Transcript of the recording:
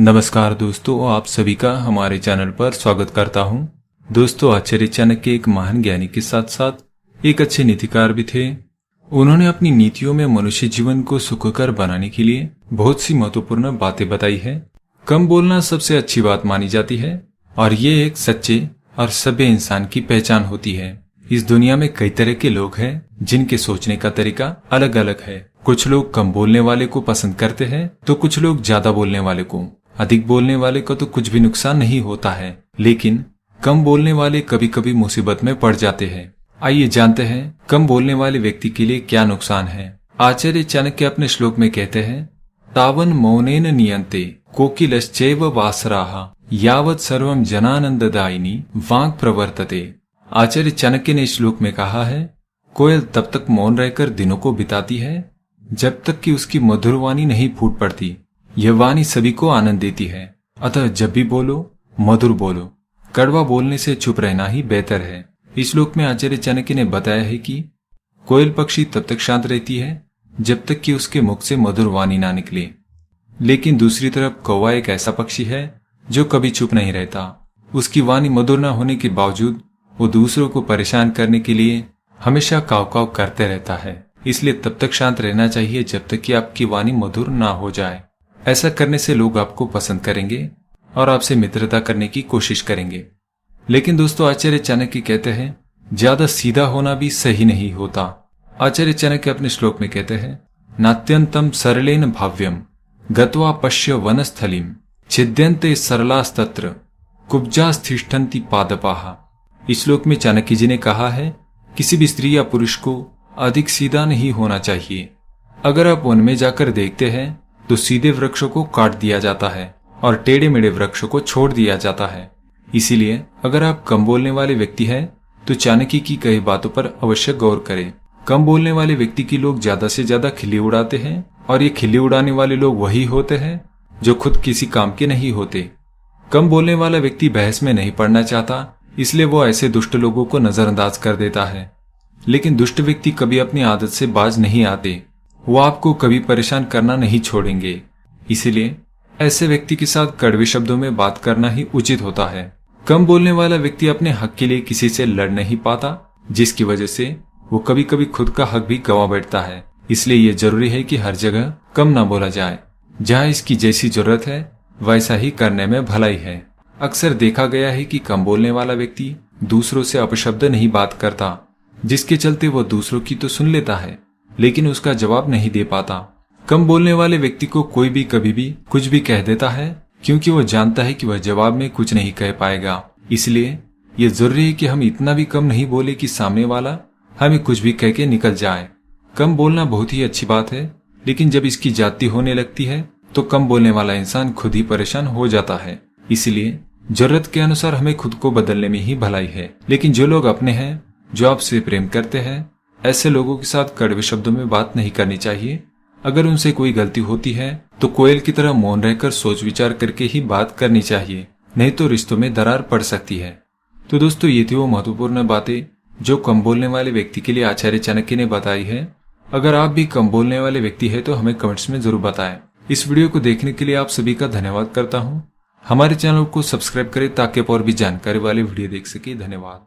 नमस्कार दोस्तों, आप सभी का हमारे चैनल पर स्वागत करता हूं। दोस्तों, आचार्य चाणक्य एक महान ज्ञानी के साथ साथ एक अच्छे नीतिकार भी थे। उन्होंने अपनी नीतियों में मनुष्य जीवन को सुखकर बनाने के लिए बहुत सी महत्वपूर्ण बातें बताई है। कम बोलना सबसे अच्छी बात मानी जाती है और ये एक सच्चे और सभ्य इंसान की पहचान होती है। इस दुनिया में कई तरह के लोग हैं जिनके सोचने का तरीका अलग अलग है। कुछ लोग कम बोलने वाले को पसंद करते हैं तो कुछ लोग ज्यादा बोलने वाले को। अधिक बोलने वाले को तो कुछ भी नुकसान नहीं होता है, लेकिन कम बोलने वाले कभी कभी मुसीबत में पड़ जाते हैं। आइए जानते हैं कम बोलने वाले व्यक्ति के लिए क्या नुकसान है। आचार्य चाणक्य अपने श्लोक में कहते हैं, तावन मौनेन नियंते कोकिलश्चैव वासराः यावत् सर्वं जनानंददायिनी वाक् प्रवर्तते। आचार्य चाणक्य ने इस श्लोक में कहा है, कोयल तब तक मौन रहकर दिनों को बिताती है जब तक कि उसकी मधुर वाणी नहीं फूट पड़ती। यह वाणी सभी को आनंद देती है, अतः जब भी बोलो मधुर बोलो। कड़वा बोलने से चुप रहना ही बेहतर है। इस श्लोक में आचार्य चाणक्य ने बताया है कि कोयल पक्षी तब तक शांत रहती है जब तक कि उसके मुख से मधुर वाणी ना निकले, लेकिन दूसरी तरफ कौवा एक ऐसा पक्षी है जो कभी चुप नहीं रहता। उसकी वाणी मधुर न होने के बावजूद वो दूसरों को परेशान करने के लिए हमेशा काव काव करते रहता है। इसलिए तब तक शांत रहना चाहिए जब तक कि आपकी वाणी मधुर ना हो जाए। ऐसा करने से लोग आपको पसंद करेंगे और आपसे मित्रता करने की कोशिश करेंगे। लेकिन दोस्तों, आचार्य चाणक्य कहते हैं, ज्यादा सीधा होना भी सही नहीं होता। आचार्य चाणक्य अपने श्लोक में कहते हैं, नात्यंतम सरलेन भाव्यम गत्वा पश्य वनस्थलीम छिद्यन्ते सरलास्तत्र कुब्जास्तिष्ठन्ति पादपाः। इस श्लोक में चाणक्य जी ने कहा है, किसी भी स्त्री या पुरुष को अधिक सीधा नहीं होना चाहिए। अगर आप वन में जाकर देखते हैं तो सीधे वृक्षों को काट दिया जाता है और टेढ़े मेढ़े वृक्षों को छोड़ दिया जाता है। इसीलिए अगर आप कम बोलने वाले व्यक्ति हैं तो चाणक्य की कई बातों पर अवश्य गौर करें। कम बोलने वाले व्यक्ति की लोग ज्यादा से ज्यादा खिल्ली उड़ाते हैं और ये खिल्ली उड़ाने वाले लोग वही होते हैं जो खुद किसी काम के नहीं होते। कम बोलने वाला व्यक्ति बहस में नहीं पड़ना चाहता, इसलिए वो ऐसे दुष्ट लोगों को नजरअंदाज कर देता है। लेकिन दुष्ट व्यक्ति कभी अपनी आदत से बाज नहीं आते, वो आपको कभी परेशान करना नहीं छोड़ेंगे। इसीलिए ऐसे व्यक्ति के साथ कड़वे शब्दों में बात करना ही उचित होता है। कम बोलने वाला व्यक्ति अपने हक के लिए किसी से लड़ नहीं पाता, जिसकी वजह से वो कभी कभी खुद का हक भी गंवा बैठता है। इसलिए ये जरूरी है कि हर जगह कम ना बोला जाए। जहाँ इसकी जैसी जरूरत है वैसा ही करने में भलाई है। अक्सर देखा गया है कि कम बोलने वाला व्यक्ति दूसरों से अपशब्द नहीं बात करता, जिसके चलते वो दूसरों की तो सुन लेता है लेकिन उसका जवाब नहीं दे पाता। कम बोलने वाले व्यक्ति को कोई भी कभी भी कुछ भी कह देता है, क्योंकि वो जानता है कि वह जवाब में कुछ नहीं कह पाएगा। इसलिए ये जरूरी है कि हम इतना भी कम नहीं बोले कि सामने वाला हमें कुछ भी कह के निकल जाए। कम बोलना बहुत ही अच्छी बात है, लेकिन जब इसकी जाति होने लगती है तो कम बोलने वाला इंसान खुद ही परेशान हो जाता है। इसलिए जरूरत के अनुसार हमें खुद को बदलने में ही भलाई है। लेकिन जो लोग अपने हैं, जो आपसे प्रेम करते हैं, ऐसे लोगों के साथ कड़वे शब्दों में बात नहीं करनी चाहिए। अगर उनसे कोई गलती होती है तो कोयल की तरह मौन रहकर सोच विचार करके ही बात करनी चाहिए, नहीं तो रिश्तों में दरार पड़ सकती है। तो दोस्तों, ये थी वो महत्वपूर्ण बातें जो कम बोलने वाले व्यक्ति के लिए आचार्य चाणक्य ने बताई है। अगर आप भी कम बोलने वाले व्यक्ति है तो हमें कमेंट्स में जरूर बताएं। इस वीडियो को देखने के लिए आप सभी का धन्यवाद करता हूँ। हमारे चैनल को सब्सक्राइब करें ताकि आप और भी जानकारी वाले वीडियो देख सके। धन्यवाद।